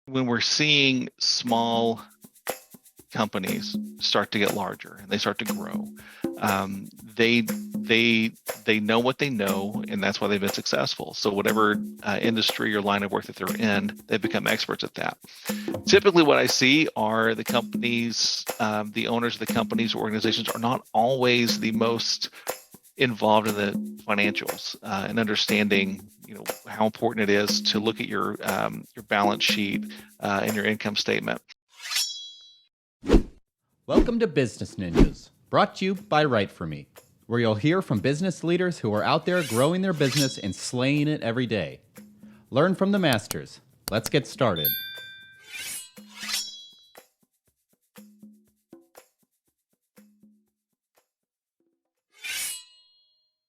when we're seeing small companies start to get larger and they start to grow, um, they they they know what they know, and that's why they've been successful. So whatever industry or line of work that they're in, they've become experts at that. Typically, what I see are the companies, the owners of the companies or organizations are not always the most involved in the financials and understanding, how important it is to look at your balance sheet and your income statement. Welcome to Business Ninjas, brought to you by WriteForMe, where you'll hear from business leaders who are out there growing their business and slaying it every day. Learn from the masters. Let's get started.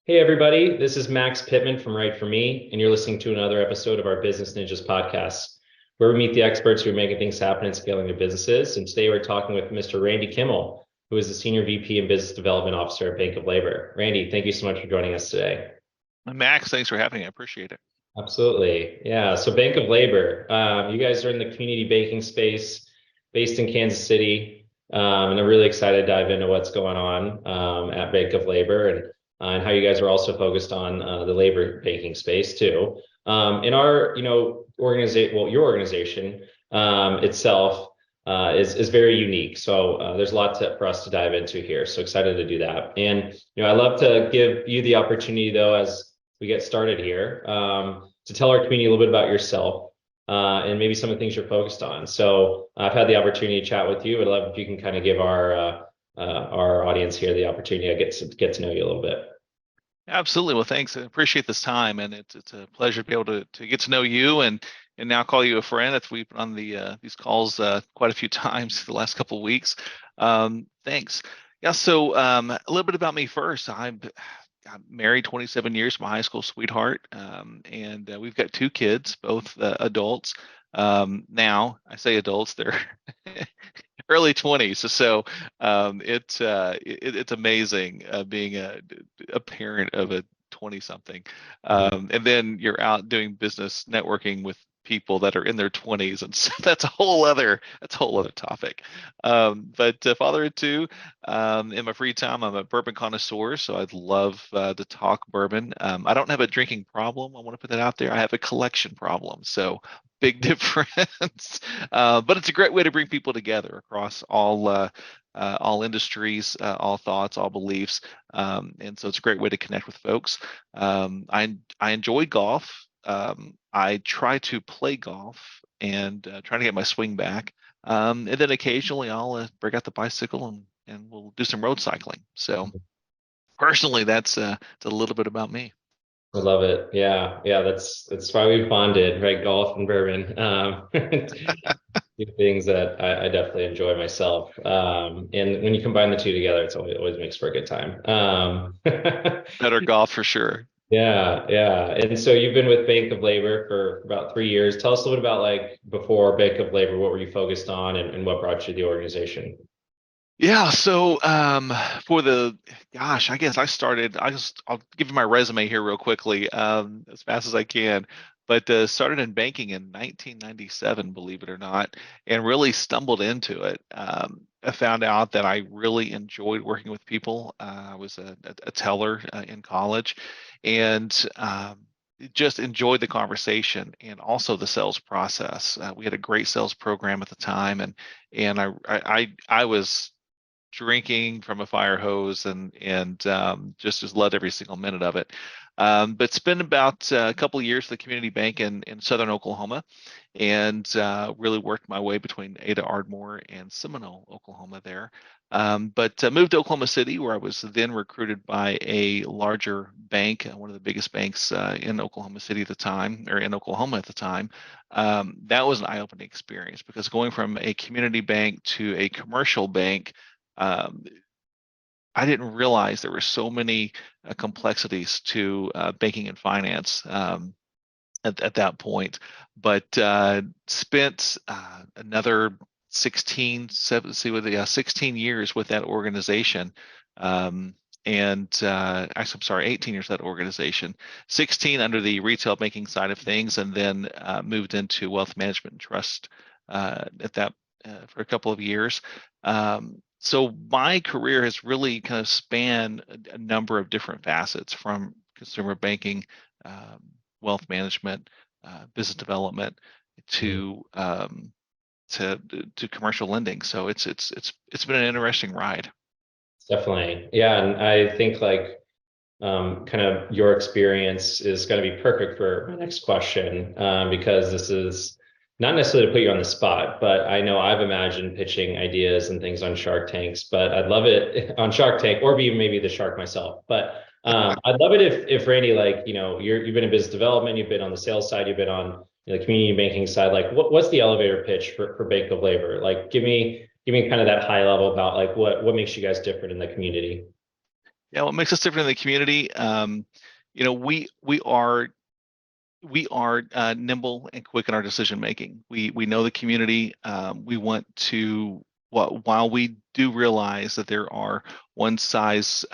Hey, everybody, this is Max Pittman from WriteForMe, and you're listening to another episode of our Business Ninjas podcast, where we meet the experts who are making things happen and scaling their businesses. And today we're talking with Mr. Randy Kimmel, who is the Senior VP and Business Development Officer at Bank of Labor. Randy, thank you so much for joining us today. Max, thanks for having me. I appreciate it. Absolutely. Yeah. So Bank of Labor, you guys are in the community banking space based in Kansas City. And I'm really excited to dive into what's going on at Bank of Labor and how you guys are also focused on the labor banking space too. In our, organization, well, your organization itself is very unique. So there's a lot for us to dive into here. So excited to do that. And, I love to give you the opportunity though, as we get started here, to tell our community a little bit about yourself and maybe some of the things you're focused on. So I've had the opportunity to chat with you. I'd love if you can kind of give our audience here the opportunity to get to know you a little bit. Absolutely. Well, thanks. I appreciate this time, and it's a pleasure to be able to get to know you and now call you a friend. We've been on these calls quite a few times the last couple of weeks. Thanks. Yeah. So a little bit about me first. I'm married 27 years to my high school sweetheart, and we've got two kids, both adults. Now I say adults; they're early 20s. So it's amazing being a parent of a 20 something. And then you're out doing business networking with people that are in their 20s, and so that's a whole other topic. But father of two, in my free time I'm a bourbon connoisseur, so I'd love to talk bourbon. I don't have a drinking problem, I want to put that out there. I have a collection problem, so big difference. But it's a great way to bring people together across all industries, all thoughts, all beliefs. And so it's a great way to connect with folks. I enjoy golf. I try to play golf and try to get my swing back. And then occasionally I'll break out the bicycle and we'll do some road cycling. So personally, that's a little bit about me. I love it. Yeah. That's why we bonded, right? Golf and bourbon. Two things that I definitely enjoy myself. And when you combine the two together, it's always makes for a good time. Better golf for sure. Yeah. And so you've been with Bank of Labor for about 3 years. Tell us a little bit about, like, before Bank of Labor, what were you focused on and what brought you to the organization? Yeah, so I guess I'll give you my resume here real quickly, as fast as I can. But started in banking in 1997, believe it or not, and really stumbled into it. I found out that I really enjoyed working with people. I was a teller in college, and just enjoyed the conversation and also the sales process. We had a great sales program at the time, and I was drinking from a fire hose and just loved every single minute of it. But spent about a couple of years at the community bank in southern Oklahoma, and really worked my way between Ada Ardmore and Seminole, Oklahoma there. But moved to Oklahoma City, where I was then recruited by a larger bank, one of the biggest banks in Oklahoma City at the time, or in Oklahoma at the time. That was an eye-opening experience, because going from a community bank to a commercial bank, um, I didn't realize there were so many complexities to banking and finance at that point. But spent another 16 years with that organization, and actually, I'm sorry, 18 years at that organization, 16 under the retail banking side of things, and then moved into wealth management and trust at that for a couple of years. So my career has really kind of spanned a number of different facets from consumer banking, um, wealth management, business development Mhm. to to to commercial lending. So it's been an interesting ride. Definitely. Yeah. And I think like kind of your experience is going to be perfect for my next question, because this is not necessarily to put you on the spot, but I know I've imagined pitching ideas and things on Shark Tanks, but I'd love it on Shark Tank or be maybe the shark myself. But I'd love it if Randy, like, you've been in business development, you've been on the sales side, you've been on the community banking side. Like, what's the elevator pitch for Bank of Labor? Like, give me kind of that high level about like what makes you guys different in the community. Yeah, what makes us different in the community? You know, we are nimble and quick in our decision making. We know the community. We want to while we do realize that there are one size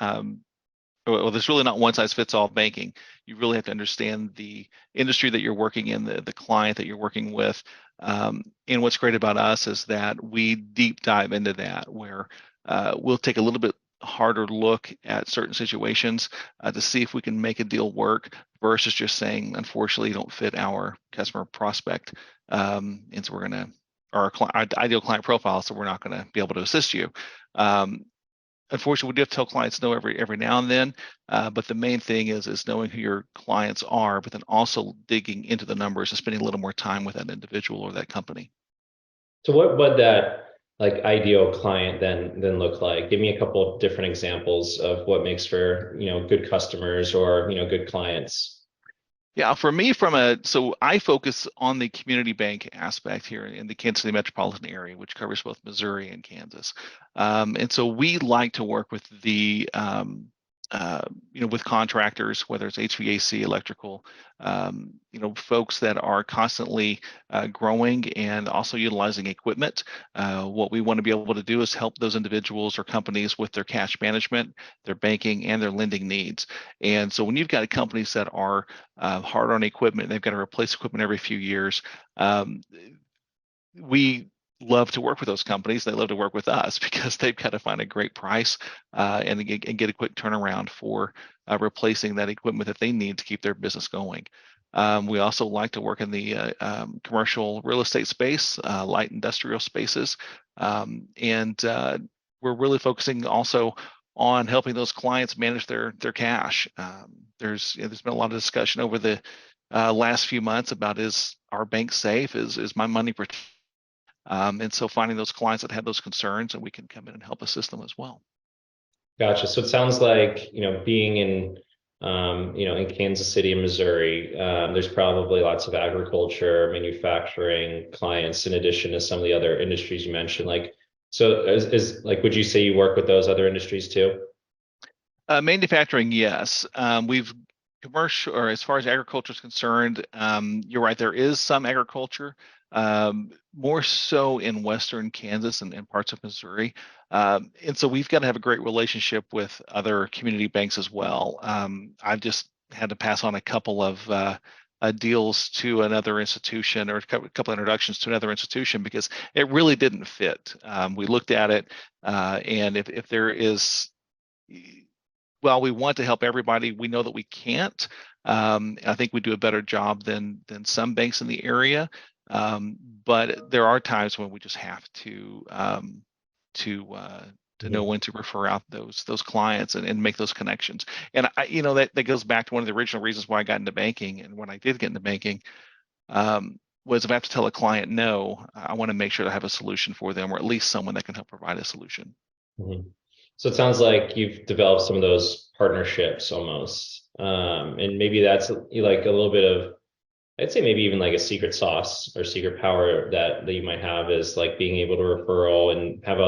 well, there's really not one size fits all banking. You really have to understand the industry that you're working in, the client that you're working with. And what's great about us is that we deep dive into that, where we'll take a little bit harder look at certain situations to see if we can make a deal work versus just saying, unfortunately, you don't fit our customer prospect. And so we're going to, our ideal client profile, so we're not going to be able to assist you. Um, Unfortunately, we do have to tell clients no every now and then, but the main thing is knowing who your clients are, but then also digging into the numbers and spending a little more time with that individual or that company. So what would that like ideal client then look like? Give me a couple of different examples of what makes for, good customers or, good clients. Yeah, for me, so I focus on the community bank aspect here in the Kansas City metropolitan area, which covers both Missouri and Kansas. And so we like to work with uh, with contractors, whether it's HVAC, electrical, folks that are constantly growing and also utilizing equipment. What we want to be able to do is help those individuals or companies with their cash management, their banking, and their lending needs. And so when you've got companies that are hard on equipment. They've got to replace equipment every few years. Um, we love to work with those companies. They love to work with us because they've got to find a great price and get a quick turnaround for replacing that equipment that they need to keep their business going. We also like to work in the commercial real estate space, light industrial spaces, and we're really focusing also on helping those clients manage their cash. There's been a lot of discussion over the last few months about, is our bank safe? Is my money protected? And so finding those clients that have those concerns, and we can come in and help assist them as well. Gotcha. So it sounds like, being in Kansas City and Missouri, there's probably lots of agriculture, manufacturing clients in addition to some of the other industries you mentioned. Like, so is like, would you say you work with those other industries too? Manufacturing, yes. We've commercial, or as far as agriculture is concerned, you're right. There is some agriculture, more so in western Kansas and parts of Missouri. And so we've got to have a great relationship with other community banks as well. I've just had to pass on a couple of deals to another institution, or a couple introductions to another institution, because it really didn't fit. We looked at it, and if there is, well, we want to help everybody. We know that we can't. I think we do a better job than some banks in the area. But there are times when we just have to to know Mhm. when to refer out those clients and make those connections. And that goes back to one of the original reasons why I got into banking. And when I did get into banking, was if I have to tell a client no, I want to make sure to have a solution for them, or at least someone that can help provide a solution. Mhm. So it sounds like you've developed some of those partnerships almost. And maybe that's like a little bit of, I'd say maybe even like a secret sauce or secret power that you might have is like being able to referral and have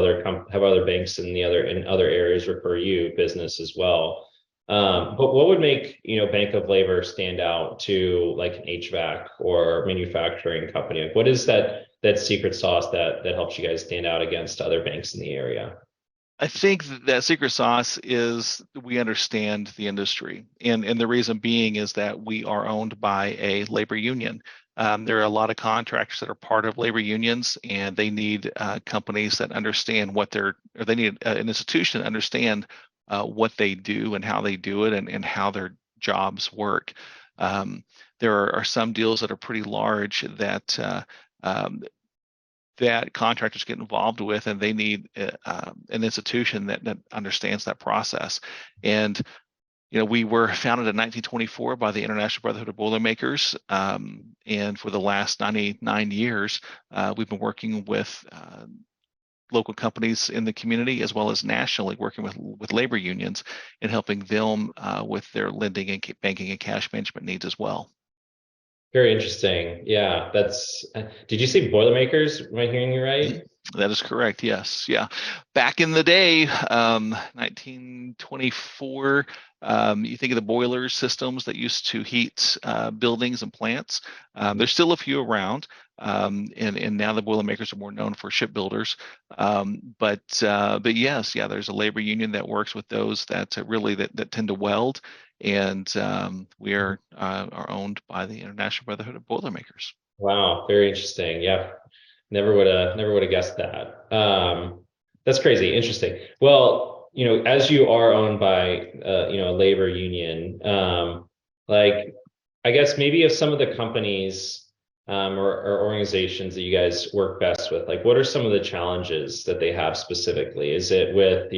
have other banks in other areas refer you business as well. But what would make, Bank of Labor stand out to like an HVAC or manufacturing company? Like, what is that secret sauce that helps you guys stand out against other banks in the area? I think that secret sauce is we understand the industry, and the reason being is that we are owned by a labor union. There are a lot of contractors that are part of labor unions, and they need companies that understand or they need an institution to understand what they do and how they do it, and how their jobs work. Um, there are some deals that are pretty large um, that contractors get involved with, and they need an institution that understands that process. And we were founded in 1924 by the International Brotherhood of Boilermakers, and for the last 99 years, we've been working with local companies in the community as well as nationally, working with labor unions and helping them with their lending and banking and cash management needs as well. Very interesting. Yeah, did you say Boilermakers? Am I hearing you Mhm. right? That is correct. Yes. Yeah. Back in the day, 1924, you think of the boiler systems that used to heat buildings and plants. There's still a few around, and now the Boilermakers are more known for shipbuilders. But yes, yeah, there's a labor union that works with those that that tend to weld, and we are owned by the International Brotherhood of Boilermakers. Wow, very interesting. Yeah, never would have guessed that. That's crazy. Interesting. Well, as you are owned by a labor union, like I guess maybe of some of the companies or organizations that you guys work best with, like what are some of the challenges that they have specifically? Is it with,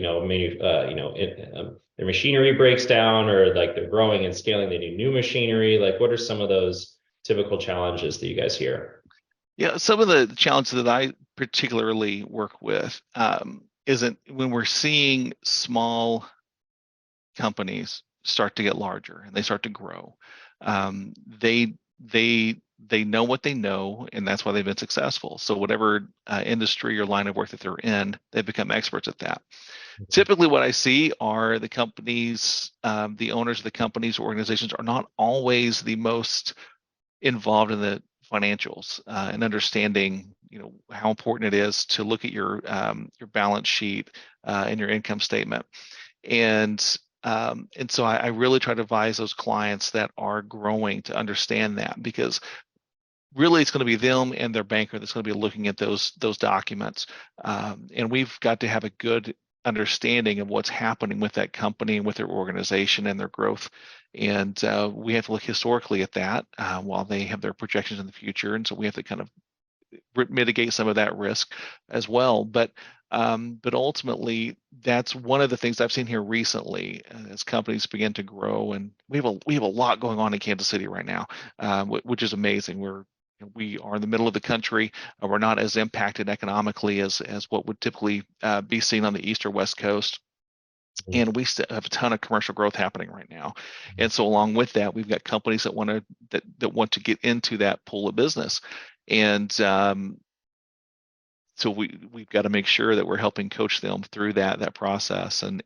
their machinery breaks down, or like they're growing and scaling, they need new machinery? Like what are some of those typical challenges that you guys hear? Yeah, some of the challenges that I particularly work with isn't when we're seeing small companies start to get larger and they start to grow. They they know what they know, and that's why they've been successful. So whatever industry or line of work that they're in, they've become experts at that. Typically, what I see are the companies, the owners of the companies or organizations are not always the most involved in the financials and understanding how important it is to look at your balance sheet and your income statement. And so I really try to advise those clients that are growing to understand that, because really it's going to be them and their banker that's going to be looking at those documents, and we've got to have a good understanding of what's happening with that company and with their organization and their growth. And we have to look historically at that while they have their projections in the future, and so we have to kind of mitigate some of that risk as well. But ultimately, that's one of the things I've seen here recently as companies begin to grow, and we have a lot going on in Kansas City right now, which is amazing. We are in the middle of the country. We're not as impacted economically as what would typically be seen on the east or west coast. And we still have a ton of commercial growth happening right now. And so along with that, we've got companies that want to get into that pool of business. And so we've got to make sure that we're helping coach them through that process, and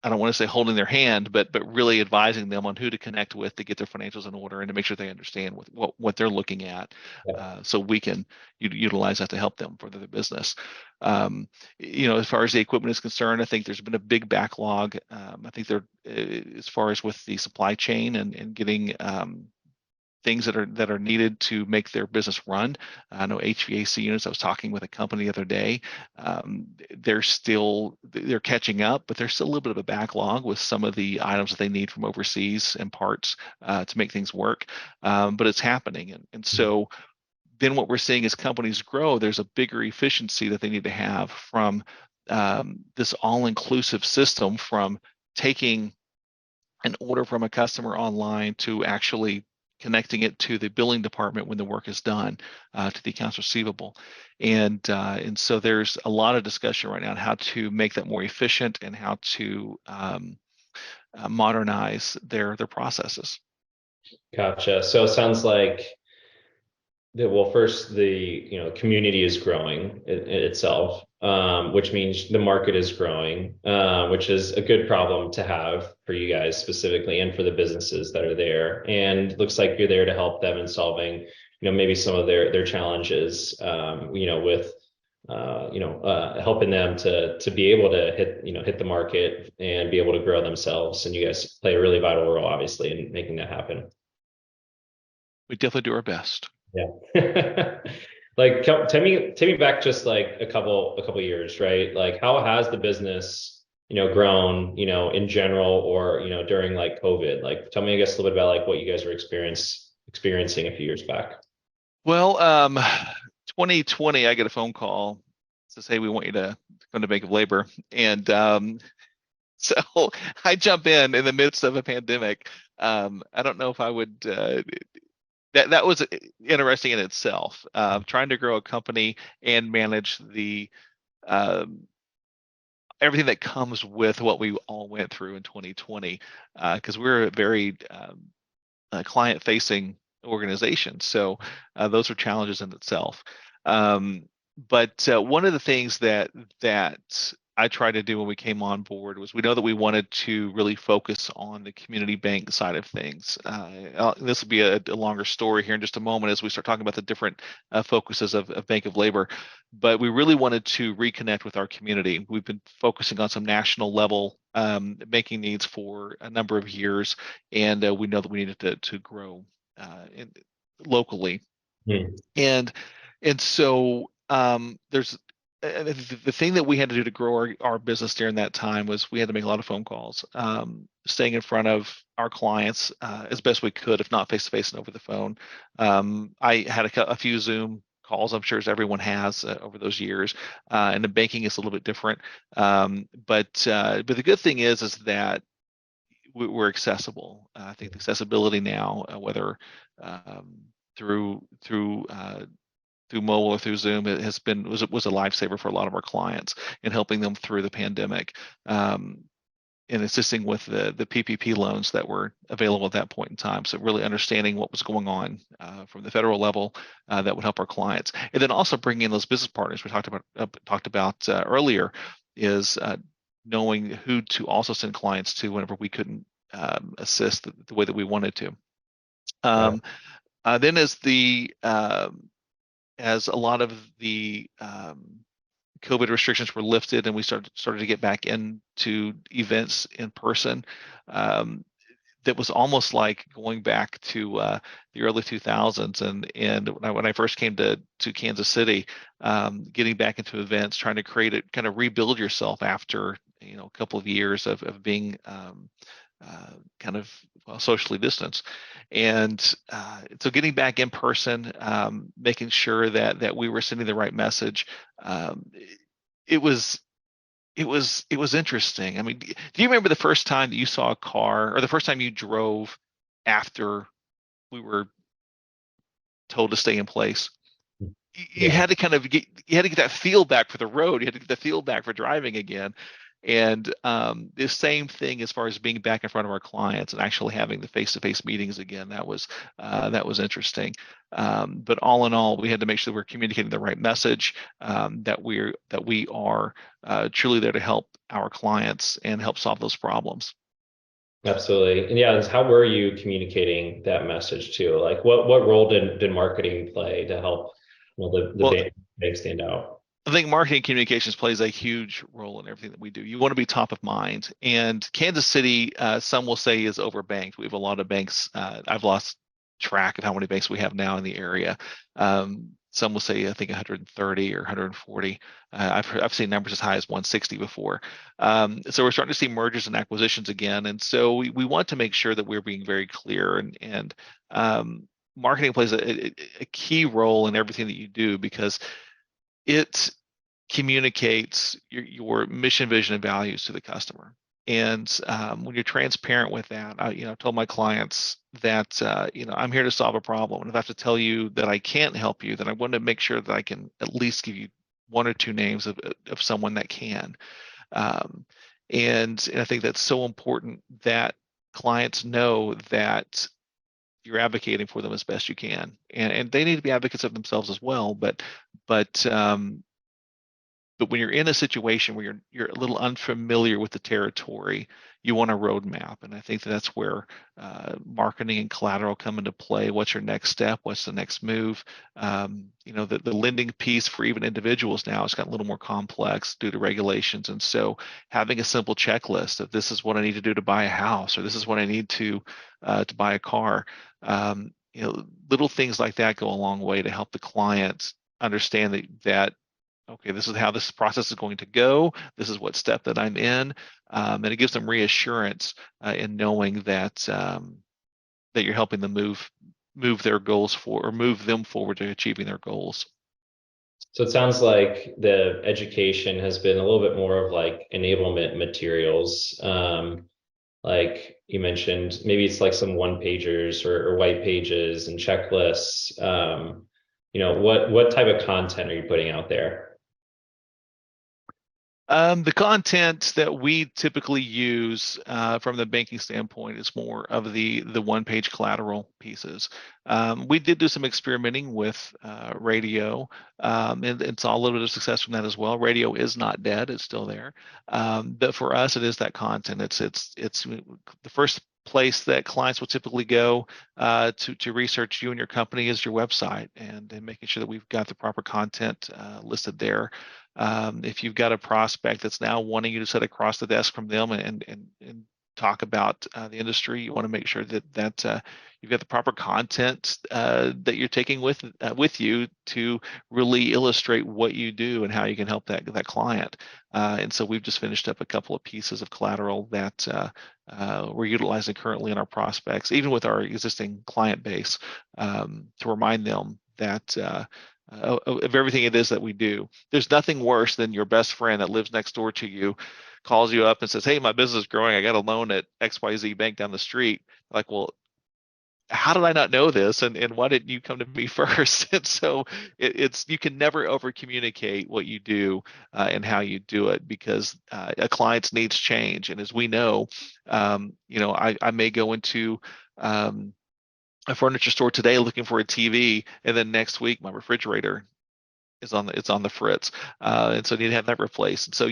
I don't want to say holding their hand, but really advising them on who to connect with to get their financials in order and to make sure they understand what they're looking at, Yeah. so we can utilize that to help them further their business. As far as the equipment is concerned, I think there's been a big backlog. I think as far as with the supply chain and getting things that are needed to make their business run. I know HVAC units. I was talking with a company the other day. They're catching up, but there's still a little bit of a backlog with some of the items that they need from overseas and parts to make things work. But it's happening, and so then what we're seeing as companies grow, there's a bigger efficiency that they need to have from this all-inclusive system, from taking an order from a customer online to actually connecting it to the billing department when the work is done, to the accounts receivable. And so there's a lot of discussion right now on how to make that more efficient and how to modernize their processes. Gotcha. So it sounds like well, first the community is growing in itself, which means the market is growing, which is a good problem to have for you guys specifically and for the businesses that are there. And looks like you're there to help them in solving, maybe some of their challenges, with helping them to be able to hit the market and be able to grow themselves. And you guys play a really vital role, obviously, in making that happen. We definitely do our best. Yeah. Like take me back just like a couple years, right? Like how has the business, grown, in general or, during like COVID? Like tell me, I guess, a little bit about like what you guys were experiencing a few years back. Well, 2020, I get a phone call to say we want you to come to Bank of Labor, and so I jump in the midst of a pandemic. I don't know if I would. That was interesting in itself. Trying to grow a company and manage the um, everything that comes with what we all went through in 2020, because we're a very client-facing organization. So those are challenges in itself. Um, but one of the things that I tried to do when we came on board was we know that we wanted to really focus on the community bank side of things. This will be a longer story here in just a moment as we start talking about the different focuses of Bank of Labor. But we really wanted to reconnect with our community. We've been focusing on some national level banking needs for a number of years, and we know that we needed to grow locally. Hmm. And so there's the thing that we had to do to grow our business during that time was we had to make a lot of phone calls, staying in front of our clients as best we could, if not face to face and over the phone. I had a few Zoom calls, I'm sure as everyone has over those years, and the banking is a little bit different. But the good thing is that we're accessible. I think the accessibility now, whether um, through mobile or through Zoom, it has been was a lifesaver for a lot of our clients in helping them through the pandemic, and assisting with the PPP loans that were available at that point in time. So really understanding what was going on from the federal level that would help our clients, and then also bringing in those business partners we talked about earlier is knowing who to also send clients to whenever we couldn't assist the way that we wanted to. Right. Um, then as a lot of the COVID restrictions were lifted and we started to get back into events in person, um, that was almost like going back to the early 2000s, and when I first came to Kansas City, getting back into events, trying to create it, kind of rebuild yourself after a couple of years of being kind of socially distanced, and so getting back in person, making sure that we were sending the right message. It was it was interesting. I mean, do you remember the first time that you saw a car, or the first time you drove after we were told to stay in place? You Yeah. had to get that feel back for the road. You had to get the feel back for driving again. And the same thing as far as being back in front of our clients and actually having the face-to-face meetings again. That was interesting. But all in all, we had to make sure we're communicating the right message. That we are truly there to help our clients and help solve those problems. Absolutely. And yeah, how were you communicating that message too? Like what role did marketing play to help, the Well, bank stand out? I think marketing communications plays a huge role in everything that we do. You want to be top of mind. And Kansas City, some will say, is overbanked. We have a lot of banks. I've lost track of how many banks we have now in the area. Some will say, I think 130 or 140. I've seen numbers as high as 160 before. So we're starting to see mergers and acquisitions again. And so we want to make sure that we're being very clear, and marketing plays a key role in everything that you do, because it communicates your mission, vision, and values to the customer. And when you're transparent with that, I told my clients that I'm here to solve a problem, and if I have to tell you that I can't help you, then I want to make sure that I can at least give you one or two names of someone that can. Um, and I think that's so important that clients know that you're advocating for them as best you can, and they need to be advocates of themselves as well. But But when you're in a situation where you're a little unfamiliar with the territory, you want a roadmap, and I think that's where marketing and collateral come into play. What's your next step? What's the next move? The lending piece for even individuals now has gotten a little more complex due to regulations, and so having a simple checklist of this is what I need to do to buy a house, or this is what I need to buy a car. Little things like that go a long way to help the clients understand that okay, this is how this process is going to go. This is what step that I'm in, and it gives them reassurance in knowing that you're helping them move their goals or move them forward to achieving their goals. So it sounds like the education has been a little bit more of like enablement materials. Like you mentioned, maybe it's like some one pagers or white pages and checklists. What type of content are you putting out there? The content that we typically use from the banking standpoint is more of the one-page collateral pieces. We did do some experimenting with radio, and saw a little bit of success from that as well. Radio is not dead; it's still there. But for us, it is that content. It's the first place that clients will typically go to research you and your company is your website, and making sure that we've got the proper content listed there. If you've got a prospect that's now wanting you to sit across the desk from them and talk about the industry, you want to make sure that you've got the proper content that you're taking with you to really illustrate what you do and how you can help that client. And so we've just finished up a couple of pieces of collateral that we're utilizing currently in our prospects, even with our existing client base, to remind them that of everything it is that we do. There's nothing worse than your best friend that lives next door to you calls you up and says, "Hey, my business is growing. I got a loan at XYZ Bank down the street." Like, well, how did I not know this? And why didn't you come to me first? And so it's you can never over communicate what you do and how you do it, because a client's needs change. And as we know, I may go into a furniture store today looking for a TV, and then next week my refrigerator is it's on the fritz, and so I need to have that replaced. And so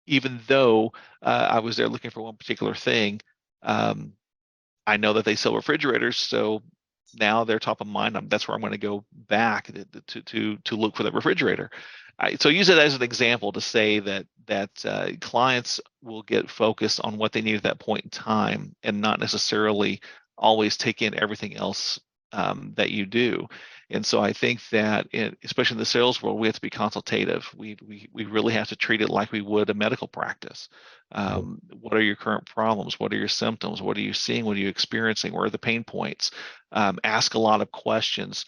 even though I was there looking for one particular thing, um, I know that they sell refrigerators, so now they're top of mind. That's where I'm going to go back to look for the refrigerator. So use it as an example to say that clients will get focused on what they need at that point in time, and not necessarily always take in everything else that you do. And so I think that, especially in the sales world, we have to be consultative. We really have to treat it like we would a medical practice. What are your current problems? What are your symptoms? What are you seeing? What are you experiencing? Where are the pain points? Ask a lot of questions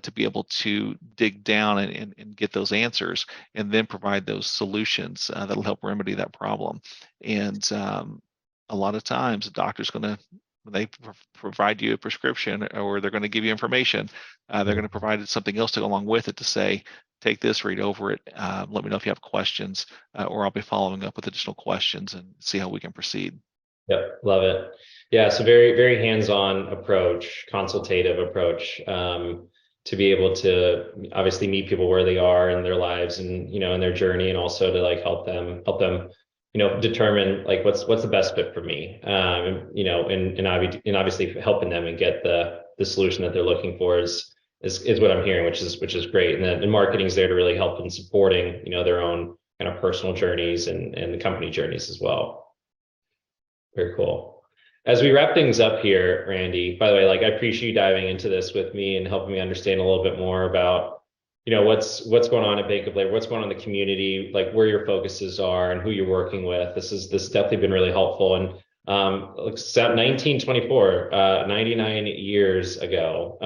to be able to dig down and get those answers, and then provide those solutions that'll help remedy that problem. And a lot of times, the doctor's going to, when they provide you a prescription or they're going to give you information, they're going to provide something else to go along with it to say, take this, read over it, let me know if you have questions, or I'll be following up with additional questions and see how we can proceed. Yep, love it. Yeah, so very, very hands-on approach, consultative approach, to be able to obviously meet people where they are in their lives and, in their journey, and also to like help them, determine like what's the best fit for me. And obviously helping them and get the solution that they're looking for is what I'm hearing, which is great. And then marketing is there to really help in supporting, their own kind of personal journeys and the company journeys as well. Very cool. As we wrap things up here, Randy, by the way, like I appreciate you diving into this with me and helping me understand a little bit more about, what's going on at Bank of Labor, what's going on in the community, like where your focuses are and who you're working with. This definitely been really helpful. And 1924, 99 years ago.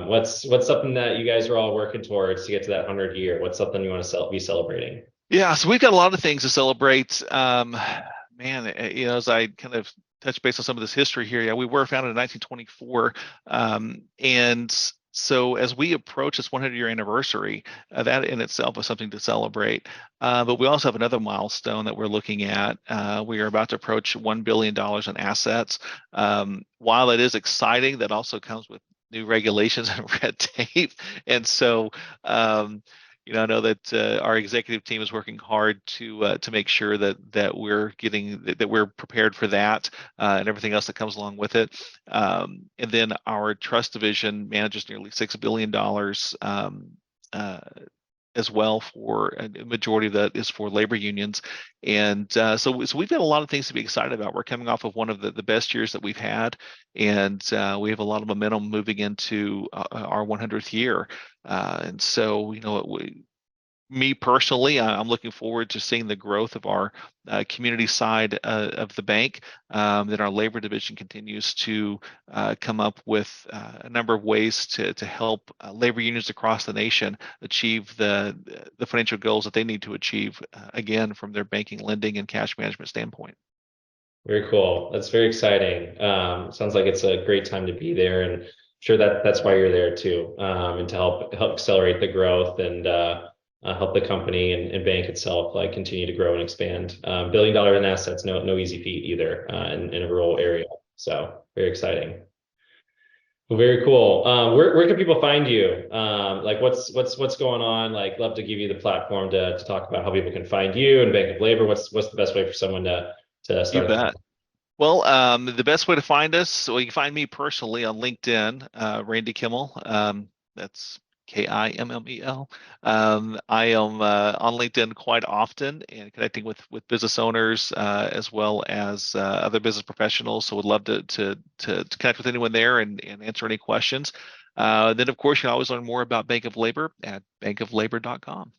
What's something that you guys are all working towards to get to that 100 year? What's something you want to be celebrating? Yeah, so we've got a lot of things to celebrate. Man, as I kind of touch base on some of this history here, yeah, we were founded in 1924, and so as we approach this 100-year anniversary, that in itself is something to celebrate. But we also have another milestone that we're looking at. We are about to approach $1 billion in assets. While it is exciting, that also comes with new regulations and red tape. And so, I know that our executive team is working hard to make sure that we're prepared for that and everything else that comes along with it. And then our trust division manages nearly $6 billion. Uh, as well, for a majority of that is for labor unions. And so we've got a lot of things to be excited about. We're coming off of one of the best years that we've had, and we have a lot of momentum moving into our 100th year. And so, me personally, I'm looking forward to seeing the growth of our community side of the bank. That our labor division continues to come up with a number of ways to help labor unions across the nation achieve the financial goals that they need to achieve, again, from their banking, lending, and cash management standpoint. Very cool. That's very exciting. Sounds like it's a great time to be there, and I'm sure that's why you're there too, and to help accelerate the growth and help the company and bank itself like continue to grow and expand. $1 billion in assets, no easy feat either, in a rural area. So very exciting. Well, very cool. Where can people find you? Like what's going on? Like, love to give you the platform to talk about how people can find you and Bank of Labor. What's the best way for someone to You start a bet. Well, the best way to find us, well, you can find me personally on LinkedIn, Randy Kimmel. That's Kimmel. I am on LinkedIn quite often and connecting with business owners as well as other business professionals. So would love to connect with anyone there and answer any questions. Then, of course, you can always learn more about Bank of Labor at bankoflabor.com.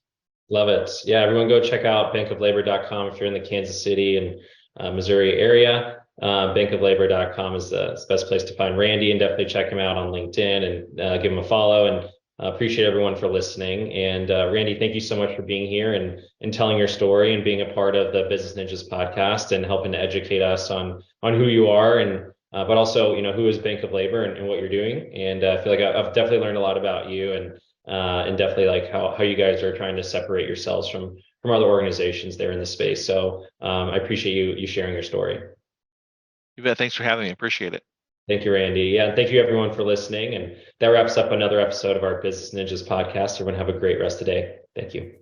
Love it. Yeah, everyone go check out bankoflabor.com if you're in the Kansas City and Missouri area. Bankoflabor.com is the best place to find Randy, and definitely check him out on LinkedIn and give him a follow. And appreciate everyone for listening. And Randy, thank you so much for being here and telling your story and being a part of the Business Ninjas podcast and helping to educate us on who you are and but also who is Bank of Labor and what you're doing. And I feel like I've definitely learned a lot about you and definitely like how you guys are trying to separate yourselves from other organizations there in the space. So I appreciate you sharing your story. You bet. Thanks for having me. I appreciate it. Thank you, Randy. Yeah, and thank you everyone for listening. And that wraps up another episode of our Business Ninjas podcast. Everyone have a great rest of the day. Thank you.